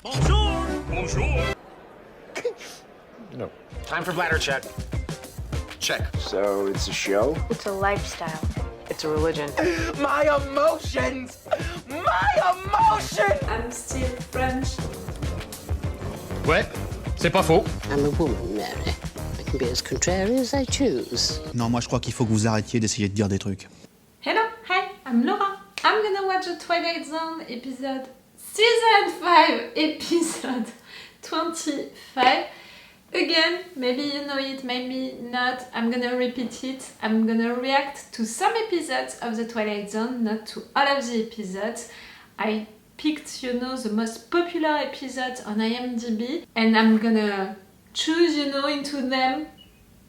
Bonjour! Bonjour! No. Time for bladder check. Check. So it's a show? It's a lifestyle. It's a religion. My emotions! My emotions! I'm still French. Ouais, c'est pas faux. I'm a woman, Mary. I can be as contrary as I choose. Non, moi je crois qu'il faut que vous arrêtiez d'essayer de dire des trucs. Hello, hi, I'm Laura. I'm gonna watch the Twilight Zone episode Season 5, episode 25. Again, maybe you know it, maybe not. I'm gonna repeat it. I'm gonna react to some episodes of the Twilight Zone, not to all of the episodes. I picked, the most popular episodes on IMDb, and I'm gonna choose, into them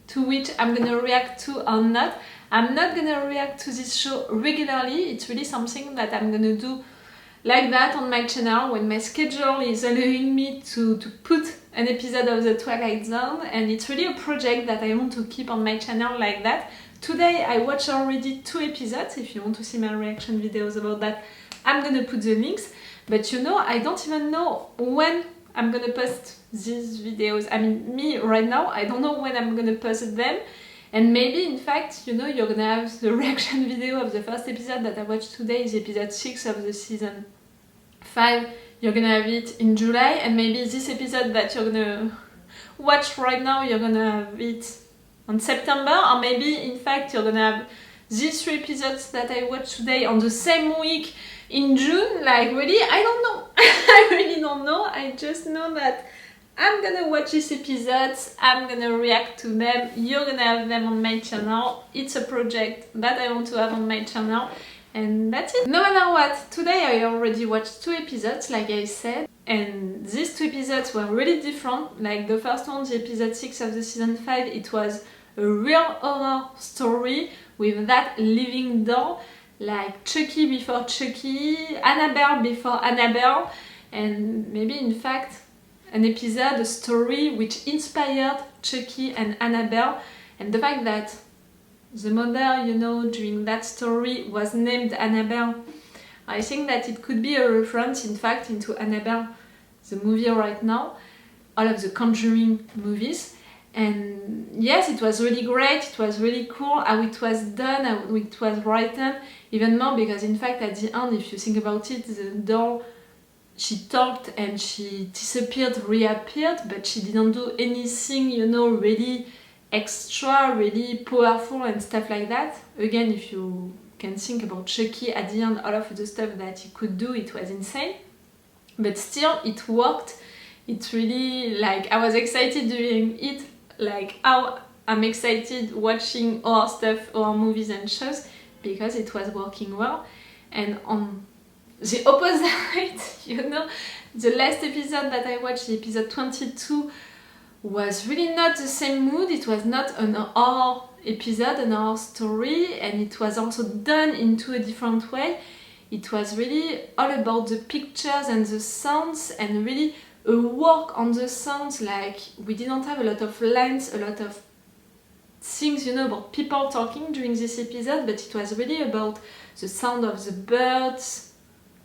to which I'm gonna react to or not. I'm not gonna react to this show regularly. It's really something that I'm gonna do like that on my channel when my schedule is allowing me to put an episode of the Twilight Zone, and it's really a project that I want to keep on my channel like that. Today I watched already 2 episodes. If you want to see my reaction videos about that, I'm gonna put the links. But I don't even know when I'm gonna post these videos. I mean, me right now, I don't know when I'm gonna post them. And maybe, in fact, you're gonna have the reaction video of the first episode that I watched today, is episode 6 of the season 5. You're gonna have it in July, and maybe this episode that you're gonna watch right now, you're gonna have it on September, or maybe, in fact, you're gonna have these 3 episodes that I watched today on the same week in June. Like, really, I don't know. I really don't know. I just know that I'm gonna watch these episodes, I'm gonna react to them, you're gonna have them on my channel. It's a project that I want to have on my channel, and that's it. No matter what, today I already watched 2 episodes, like I said, and these 2 episodes were really different. Like the first one, the episode 6 of the season 5, it was a real horror story with that living doll, like Chucky before Chucky, Annabelle before Annabelle, and maybe in fact an episode, a story which inspired Chucky and Annabelle, and the fact that the mother, during that story was named Annabelle, I think that it could be a reference, in fact, into Annabelle, the movie right now, all of the Conjuring movies. And yes, it was really great, it was really cool how it was done, how it was written, even more because, in fact, at the end, if you think about it, the doll, she talked and she disappeared, reappeared, but she didn't do anything, really extra, really powerful and stuff like that. Again, if you can think about Chucky at the end, all of the stuff that he could do, it was insane. But still, it worked. It really, I was excited doing it, how I'm excited watching horror stuff, horror movies and shows, because it was working well. And on the opposite, the last episode that I watched, the episode 22, was really not the same mood. It was not an horror episode, an horror story, and it was also done into a different way. It was really all about the pictures and the sounds, and really a work on the sounds. We didn't have a lot of lines, a lot of things, about people talking during this episode, but it was really about the sound of the birds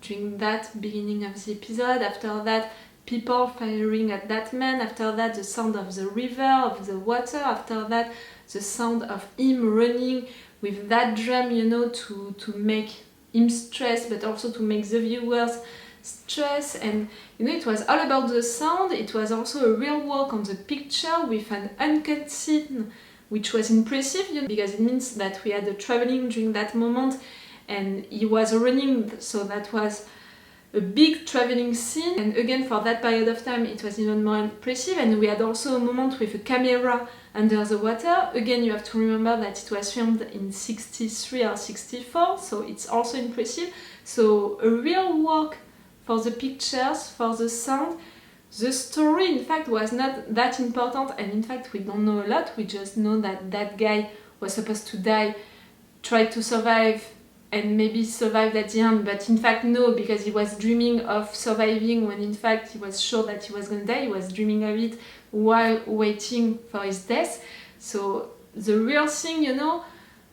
during that beginning of the episode. After that, people firing at that man. After that, the sound of the river, of the water. After that, the sound of him running with that drum, to make him stress, but also to make the viewers stress. And it was all about the sound. It was also a real work on the picture with an uncut scene, which was impressive, because it means that we had the traveling during that moment, and he was running, so that was a big traveling scene. And again, for that period of time, it was even more impressive. And we had also a moment with a camera under the water. Again, you have to remember that it was filmed in 63 or 64, so it's also impressive. So a real work for the pictures, for the sound. The story, in fact, was not that important, and in fact, we don't know a lot. We just know that that guy was supposed to die, tried to survive, and maybe survived at the end, but in fact no, because he was dreaming of surviving when in fact he was sure that he was going to die. He was dreaming of it while waiting for his death. So the real thing,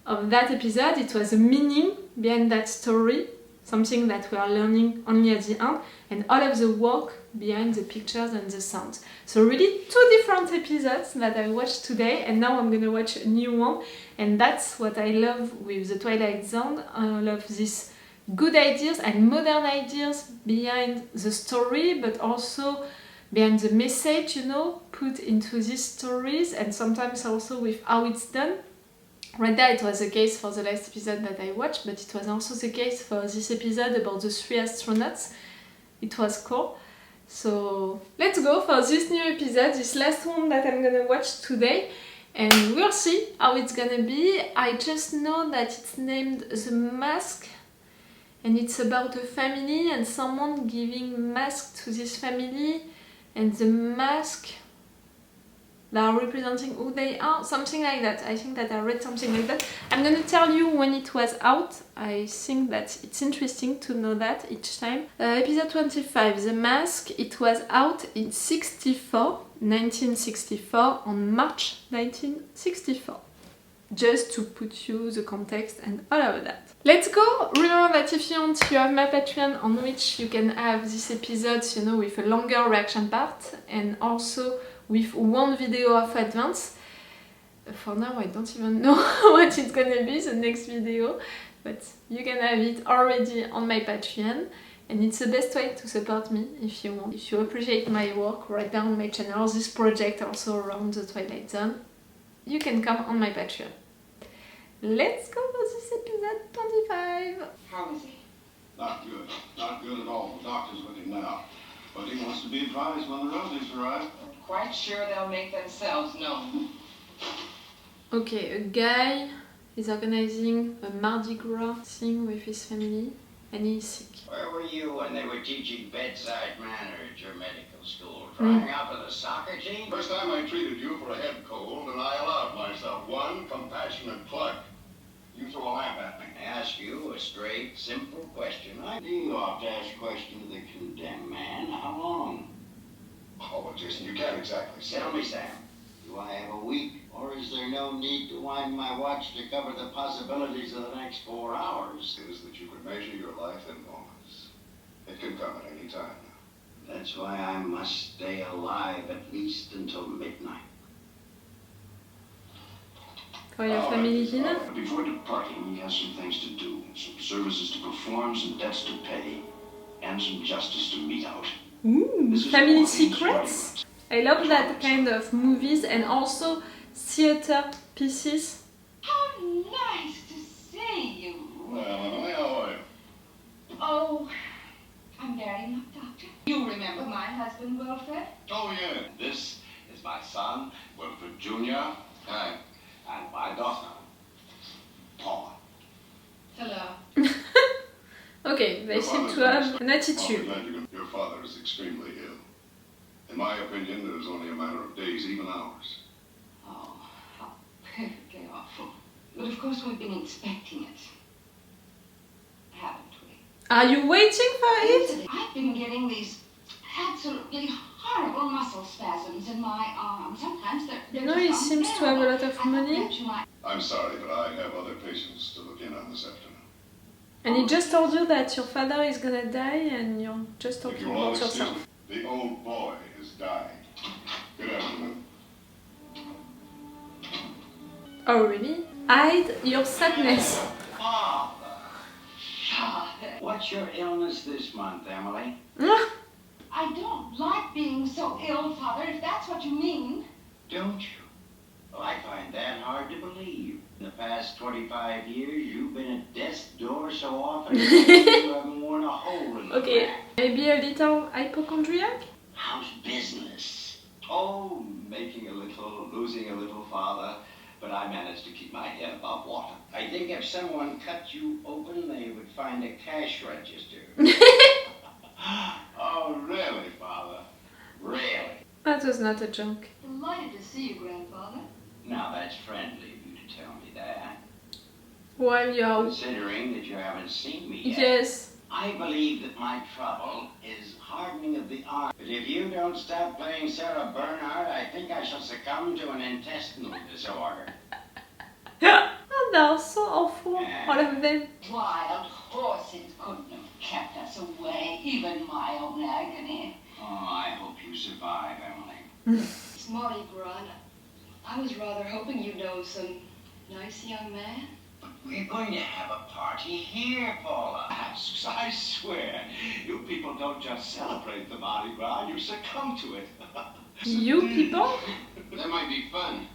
of that episode, it was a meaning behind that story. something that we are learning only at the end, and all of the work behind the pictures and the sounds. So really 2 different episodes that I watched today, and now I'm gonna watch a new one, and that's what I love with the Twilight Zone. I love these good ideas and modern ideas behind the story, but also behind the message, you know, put into these stories, and sometimes also with how it's done. Right there it was the case for the last episode that I watched, but it was also the case for this episode about the 3 astronauts. It was cool. So let's go for this new episode, this last one that I'm gonna watch today, and we'll see how it's gonna be. I just know that it's named The Mask, and it's about a family and someone giving mask to this family, and the mask they are representing who they are, something like that. I think that I read something like that. I'm gonna tell you when it was out. I think that it's interesting to know that each time. Episode 25, The Mask, it was out in 1964, on March 1964. Just to put you the context and all of that. Let's go! Remember that if you want, you have my Patreon on which you can have these episodes, you know, with a longer reaction part, and also with 1 video of advance. For now I don't even know what it's gonna be, the next video, but you can have it already on my Patreon, and it's the best way to support me if you want. If you appreciate my work right down on my channel, this project also around the Twilight Zone, you can come on my Patreon. Let's go for this episode 25. How is he? Not good. Not good at all. The doctor's with him now. But he wants to be advised when the relatives arrive. I'm quite sure they'll make themselves known. Okay, a guy is organizing a Mardi Gras thing with his family, and he's sick. Where were you when they were teaching bedside manner at your medical school? Trying out for the soccer team? First time I treated you for a head cold, and I allowed myself one compassionate plug. You throw a lamp at me. I ask you a straight, simple question. I do you ought to ask a question to the condemned man. How long? Oh, well, Jason, you can't exactly say. Tell me, Sam. Do I have a week, or is there no need to wind my watch to cover the possibilities of the next 4 hours? Is that you could measure your life in moments. It can come at any time. That's why I must stay alive at least until midnight. For your family dinner? Before departing, he has some things to do, some services to perform, some debts to pay, and some justice to mete out. Ooh, family secrets? I love that kind of movies, and also theater pieces. How nice to see you. Well, Emily, how are you? Oh, I'm very enough, Doctor. You remember my husband, Wilfred? Oh, yeah. This is my son, Wilfred Jr. Hi. And my daughter, Paula. Hello. Okay, they seem to have an attitude. Your father is extremely ill. In my opinion, it is only a matter of days, even hours. Oh, how perfectly awful. But of course we've been expecting it. Haven't we? Are you waiting for it? I've been getting these absolutely horrible muscle spasms in my arm. Sometimes they're You know, he seems to have a lot of money. I'm sorry, but I have other patients to look in on this afternoon. And he just told you that your father is gonna die, and you're just If talking you will about excuse yourself. me, the old boy is dying. Good afternoon. Oh, really? Hide your sadness. Father. What's your illness this month, Emily? I don't like being so ill, Father, if that's what you mean. Don't you? Well, I find that hard to believe. In the past 25 years, you've been at death's door so often you haven't worn a hole in the Okay, crack. maybe a little hypochondriac? How's business? Oh, making a little, losing a little, Father. But I managed to keep my head above water. I think if someone cut you open, they would find a cash register. Oh, really, Father? Really? That was not a joke. Delighted to see you, Grandfather. Now that's friendly of you to tell me that. While you're... Considering that you haven't seen me yet. Yes. I believe that my trouble is hardening of the arm. But if you don't stop playing Sarah Bernhardt, I think I shall succumb to an intestinal disorder. Oh, they're so awful, all of them. Wild horses couldn't have kept us away, even my own agony. Oh, I hope you survive, Emily. It's Mardi Gras. I was rather hoping you'd know some nice young man. But we're going to have a party here, Paula. Masks, I swear. You people don't just celebrate the Mardi Gras, you succumb to it. You people? That might be fun.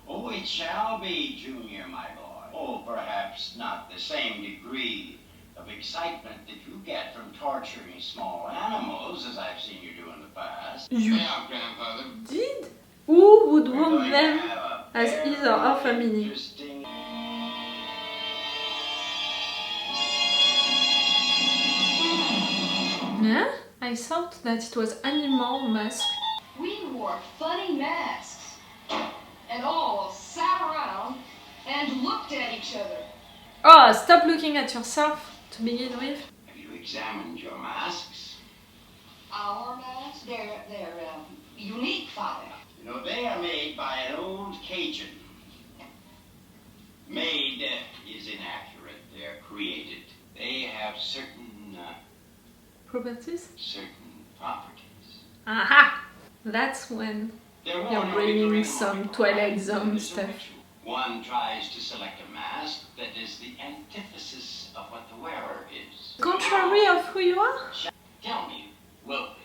Oh, it shall be, Junior, my boy. Oh, perhaps not the same degree of excitement that you get from torturing small animals, as I've seen you do in the past. Yeah, Grandfather. Did? Who would We're want going to them have a as his or her very family? interesting- Yeah? I thought that it was animal mask. We wore funny masks and all sat around and looked at each other. Oh, stop looking at yourself to begin with. Have you examined your masks? Our masks, they're unique, Father. You know, they are made by an old Cajun. Made is inaccurate. They're created. They have certain Properties? properties. Aha! That's when They're worn you're only bringing during some Mardi Gras. Twilight Zone There's a stuff. ritual. One tries to select a mask that is the antithesis of what the wearer is. Contrary of who you are? Tell me, Wilfred,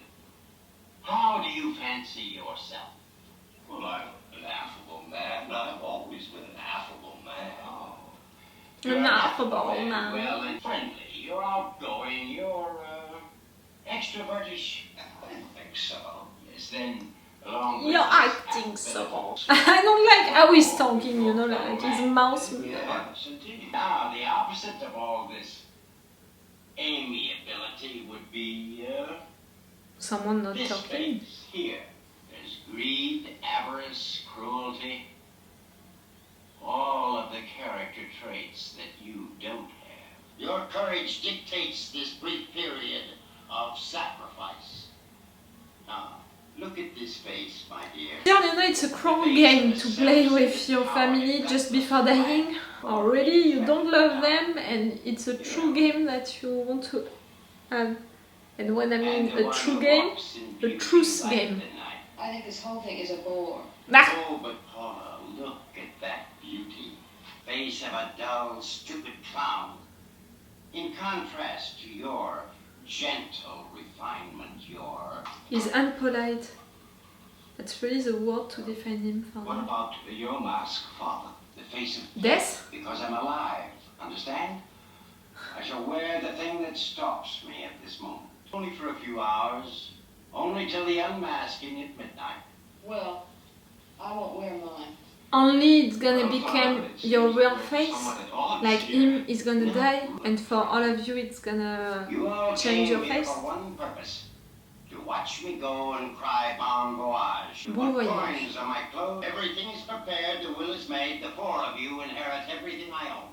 how do you fancy yourself? Well, I'm an affable man. I've always been an affable man. Oh. An affable Very man. well and friendly. You're outgoing. You're extrovertish. I think so. Yes, then along with You're this acting so. affability- I don't like how he's talking, you know, like his mouth. Yes, indeed. Now, the opposite of all this amiability would be Someone not this talking. face here. There's greed, avarice, cruelty. All of the character traits that you don't have. Your courage dictates this brief period of sacrifice. Now, look at this face, my dear. Yeah, you know, it's a cruel game to play with your family just before dying. Or really, you don't love them, and it's a true game that you want to have. And when I mean a true game, a truth game. I think this whole thing is a bore. Ah. Oh, but Paula, look at that beauty. Face of a dull, stupid clown. In contrast to your gentle refinement, your... He's unpolite. That's really the word to define him for What me. about your mask, Father? The face of Death? Because I'm alive, understand? I shall wear the thing that stops me at this moment. Only for a few hours. Only till the unmasking at midnight. Well, I won't wear mine. Only it's gonna become your real face. Like him is gonna die, and for all of you it's gonna You all change came your here face. for one purpose. To watch me go and cry bon voyage. Bon Put voyage. coins on my clothes. Everything is prepared. The will is made. The four of you inherit everything I own.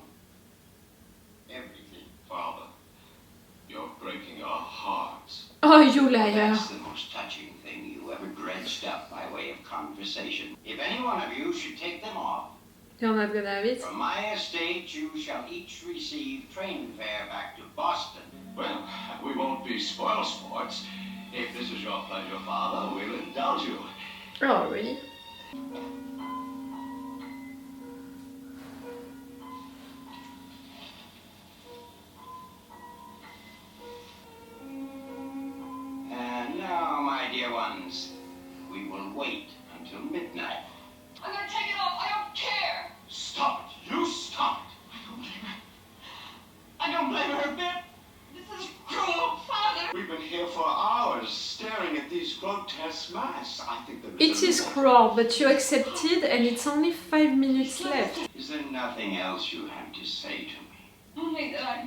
Everything. Father, you're breaking our hearts. Oh, you liar. That's the most touching thing you ever dredged up by way of conversation. If any one of you should take them off, You're not gonna have it. from my estate you shall each receive train fare back to Boston. Well, we won't be spoil sports. If this is your pleasure, Father, we'll indulge you. Oh, really? And now, my dear ones, we will wait until midnight. I'm gonna take it off. I don't care. Stop it! You stop it! I don't blame her a bit. This is cruel, Father. We've been here for hours staring at these grotesque masks. I think there It is cruel, but you accepted, and it's only 5 minutes left. Is there nothing else you have to say to me? Only that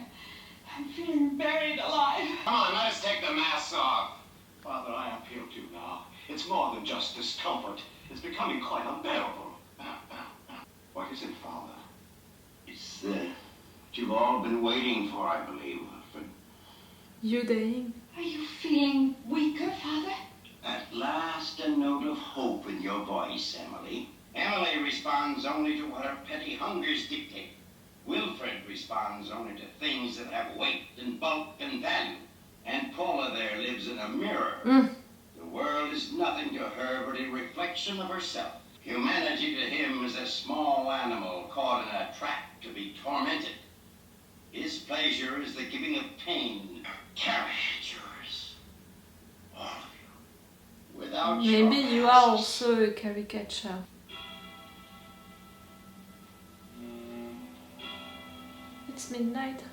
I'm feeling buried alive. Come on, let us take the masks off. Father, I appeal to you now. It's more than just discomfort. It's becoming quite unbearable. What is it, Father? It's what you've all been waiting for, I believe, Wilfred. You dying. Are you feeling weaker, Father? At last, a note of hope in your voice, Emily. Emily responds only to what her petty hungers dictate. Wilfred responds only to things that have weight and bulk and value. And Paula there lives in a mirror. The world is nothing to her but a reflection of herself. Humanity to him is a small animal caught in a trap to be tormented. His pleasure is the giving of pain. Caricatures. All of you. Without Maybe your you are also a caricature. It's midnight.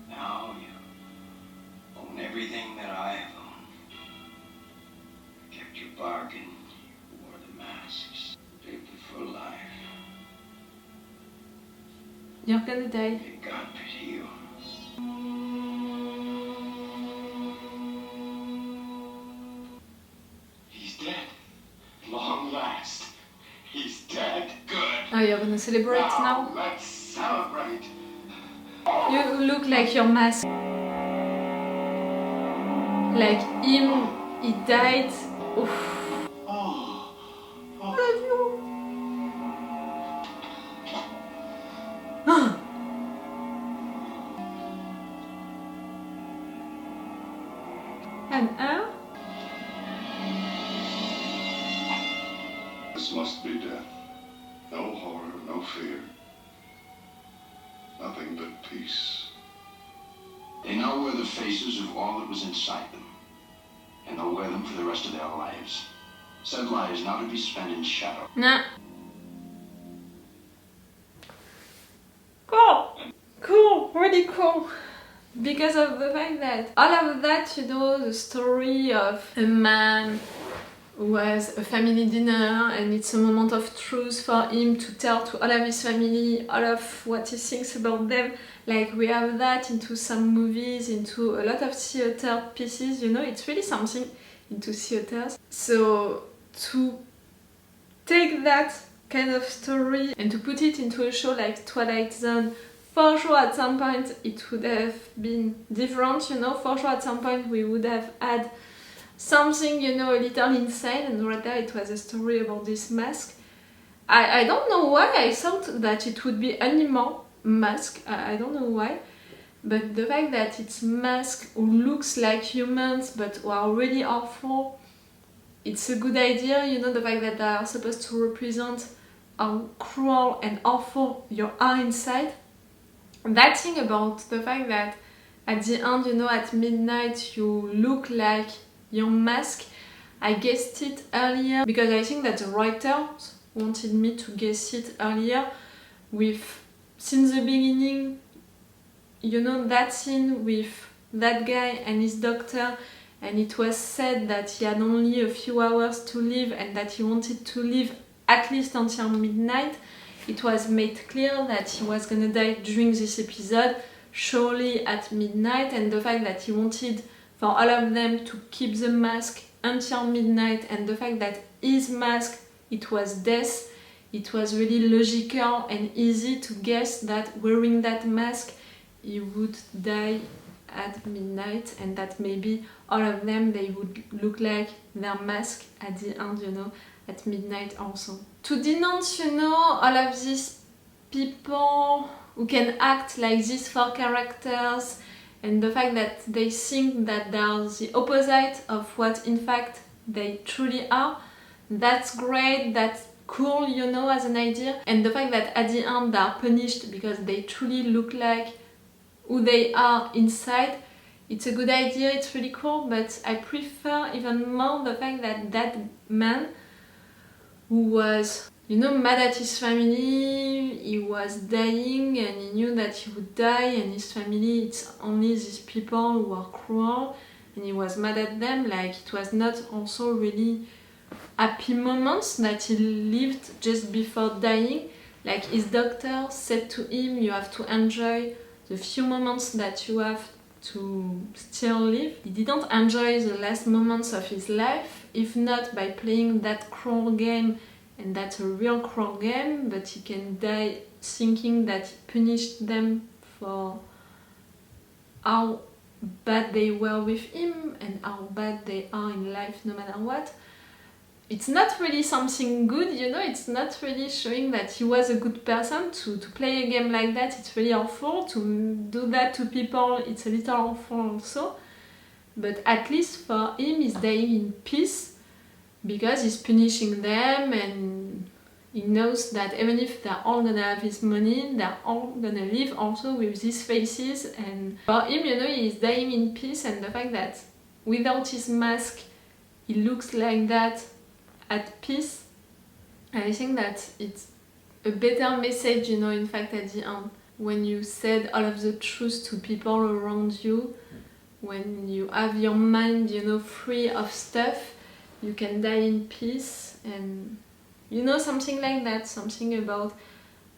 Now you own everything that I have owned. You kept your bargain. You wore the masks. Lived the full life. You're gonna die. May God pity you. He's dead. Long last. He's dead. Good. Oh, you're gonna celebrate now? Let's celebrate. You look like your mask. Like him, he died. Oof. And her? This must be death. No horror, no fear. Nothing but peace. They now wear the faces of all that was inside them, and they'll wear them for the rest of their lives. Said lie is now to be spent in shadow. Nah. Cool! Cool, really cool. Because of the fact that all of that, you know, the story of a man who has a family dinner and it's a moment of truth for him to tell to all of his family all of what he thinks about them. Like we have that into some movies, into a lot of theater pieces, you know, it's really something into theaters. So to take that kind of story and to put it into a show like Twilight Zone, for sure at some point it would have been different, you know, for sure at some point we would have had something, you know, a little insane, and right there it was a story about this mask. I don't know why I thought that it would be animal mask, I don't know why, but the fact that it's mask who looks like humans but who are really awful, it's a good idea, you know, the fact that they are supposed to represent how cruel and awful you are inside. That thing about the fact that at the end, you know, at midnight you look like your mask, I guessed it earlier because I think that the writers wanted me to guess it earlier with, since the beginning, you know, that scene with that guy and his doctor, and it was said that he had only a few hours to live and that he wanted to live at least until midnight. It was made clear that he was gonna die during this episode, surely at midnight, and the fact that he wanted for all of them to keep the mask until midnight, and the fact that his mask, it was death, it was really logical and easy to guess that wearing that mask he would die at midnight, and that maybe all of them, they would look like their mask at the end, you know, at midnight also. To denounce, you know, all of these people who can act like these four characters, and the fact that they think that they are the opposite of what in fact they truly are, that's great, that's cool, you know, as an idea. And the fact that at the end they are punished because they truly look like who they are inside, it's a good idea, it's really cool, but I prefer even more the fact that that man who was, you know, mad at his family, he was dying and he knew that he would die, and his family, it's only these people who are cruel, and he was mad at them. Like, it was not also really happy moments that he lived just before dying. Like, his doctor said to him, you have to enjoy the few moments that you have to still live. He didn't enjoy the last moments of his life, if not by playing that cruel game, and that's a real cruel game, but he can die thinking that he punished them for how bad they were with him and how bad they are in life no matter what. it's not really something good, you know, it's not really showing that he was a good person to play a game like that. It's really awful to do that to people. It's a little awful also, but at least for him he's dying in peace because he's punishing them, and he knows that even if they're all gonna have his money, they're all gonna live also with these faces, and for him, you know, he's dying in peace. And the fact that without his mask he looks like that at peace, I think that it's a better message, you know, in fact, at the end, when you said all of the truth to people around you, when you have your mind, you know, free of stuff, you can die in peace. And you know, something like that, something about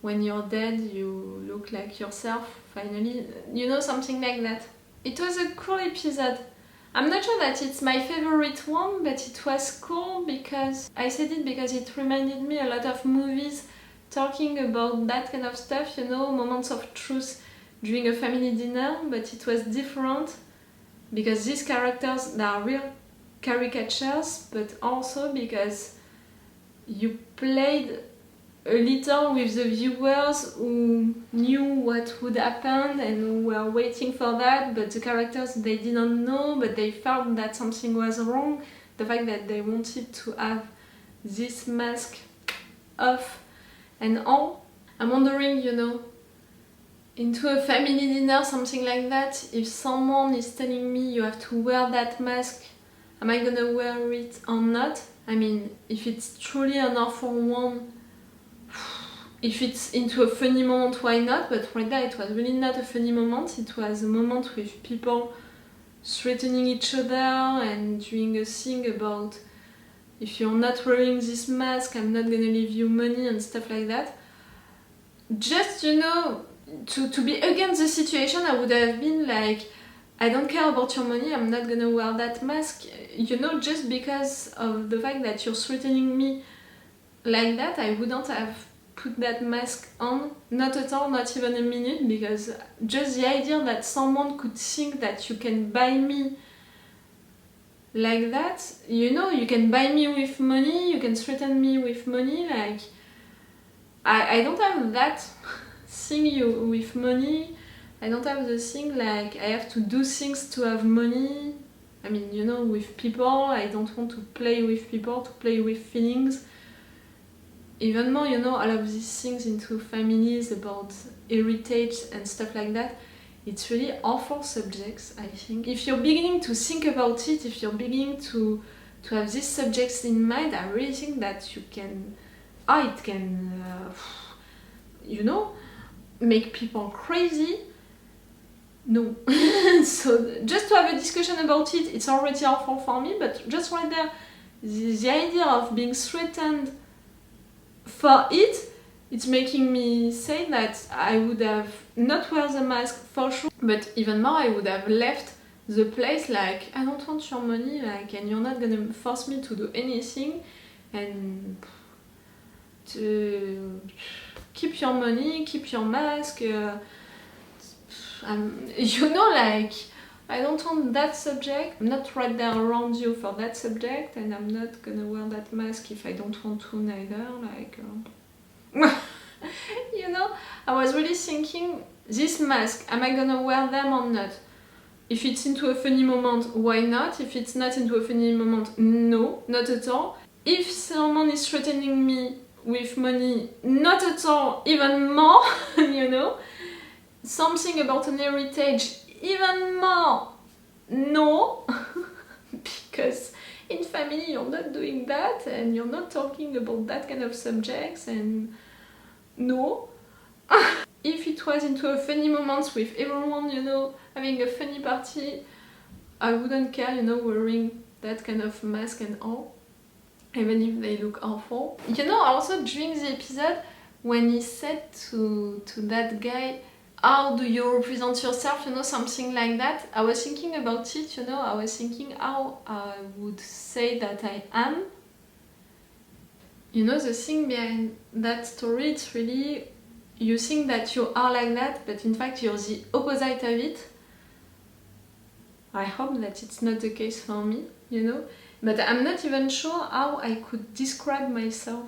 when you're dead you look like yourself finally, you know, something like that. It was a cool episode. I'm not sure that it's my favorite one, but it was cool because I said it because it reminded me a lot of movies talking about that kind of stuff, you know, moments of truth during a family dinner, but it was different because these characters, they are real caricatures, but also because you played a little with the viewers who knew what would happen and who were waiting for that, but the characters, they didn't know, but they felt that something was wrong. The fact that they wanted to have this mask off and all. I'm wondering, you know, into a family dinner, something like that, if someone is telling me you have to wear that mask, am I gonna wear it or not? I mean, if it's truly an awful one, if it's into a funny moment, why not? But right there, it was really not a funny moment. It was a moment with people threatening each other and doing a thing about, if you're not wearing this mask, I'm not gonna leave you money and stuff like that. Just, you know, to be against the situation, I would have been like, I don't care about your money, I'm not gonna wear that mask. You know, just because of the fact that you're threatening me like that, I wouldn't have put that mask on, not at all, not even a minute, because just the idea that someone could think that you can buy me like that, you know, you can buy me with money, you can threaten me with money, like, I don't have that thing with money. I don't have the thing like I have to do things to have money. I mean, you know, with people, I don't want to play with people, to play with feelings. Even more, you know, all of these things into families about heritage and stuff like that, it's really awful subjects, I think. If you're beginning to think about it, if you're beginning to have these subjects in mind, I really think that you can, it can, you know, make people crazy. No. So just to have a discussion about it, it's already awful for me, but just right there, the idea of being threatened for it, it's making me say that I would have not wear the mask for sure, but even more, I would have left the place like, I don't want your money, like, and you're not gonna force me to do anything, and to keep your money, keep your mask, you know, like, I don't want that subject, I'm not right there around you for that subject, and I'm not gonna wear that mask if I don't want to neither, like, you know, I was really thinking, this mask, am I gonna wear them or not? If it's into a funny moment, why not? If it's not into a funny moment, no, not at all. If someone is threatening me with money, not at all, even more, you know. Something about an heritage, even more, no. Because in family you're not doing that, and you're not talking about that kind of subjects, and no. If it was into a funny moment with everyone, you know, having a funny party, I wouldn't care, you know, wearing that kind of mask and all, even if they look awful. You know, also during the episode, when he said to that guy, how do you represent yourself, you know, something like that, I was thinking about it, you know, I was thinking how I would say that I am. You know, the thing behind that story, it's really, you think that you are like that, but in fact you're the opposite of it. I hope that it's not the case for me, you know. But I'm not even sure how I could describe myself.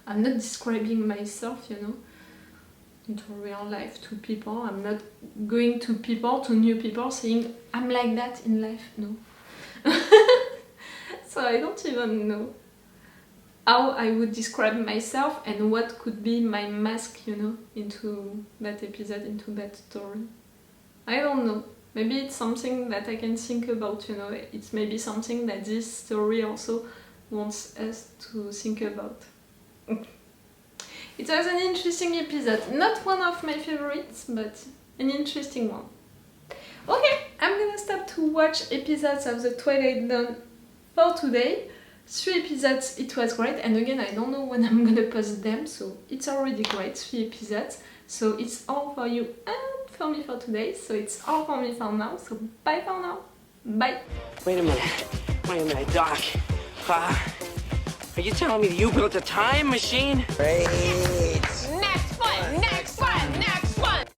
I'm not describing myself, you know, into real life to people. I'm not going to people, to new people, saying I'm like that in life. No. So I don't even know how I would describe myself and what could be my mask, you know, into that episode, into that story. I don't know. Maybe it's something that I can think about, you know. It's maybe something that this story also wants us to think about. It was an interesting episode. Not one of my favorites, but an interesting one. Okay, I'm gonna stop to watch episodes of the Twilight Zone for today. 3 episodes, it was great, and again I don't know when I'm gonna post them, so it's already great, 3 episodes. So it's all for you and for me for today, so it's all for me for now, so bye for now. Bye. Wait a minute, Doc. Are you telling me that you built a time machine? Hey.